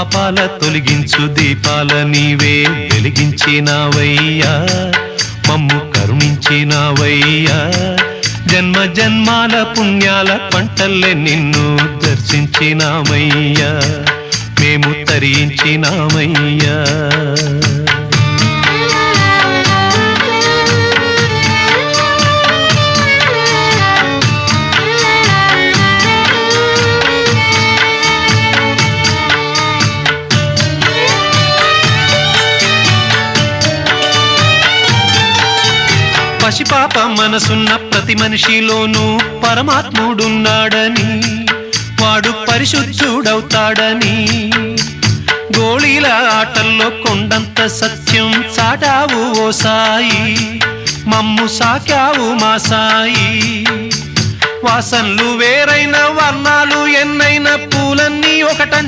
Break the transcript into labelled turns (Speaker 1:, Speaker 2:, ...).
Speaker 1: పాపాల తొలగించు దీపాల నీవే వెలిగించినావయ్యా మమ్ము కరుణించినావయ్యా జన్మ జన్మాల పుణ్యాల పంటల్లే నిన్ను దర్శించినామయ్యా మేము తరించినామయ్యా పసిపాప మనసున్న ప్రతి మనిషిలోనూ పరమాత్ముడున్నాడని వాడు పరిశుద్ధుడవుతాడని గోళీల ఆటల్లో కొండంత సత్యం చాటావు ఓ సాయి మమ్ము సాకావు మా సాయి వాసనలు వేరైన వర్ణాలు ఎన్నైన పూలన్నీ ఒకటంటే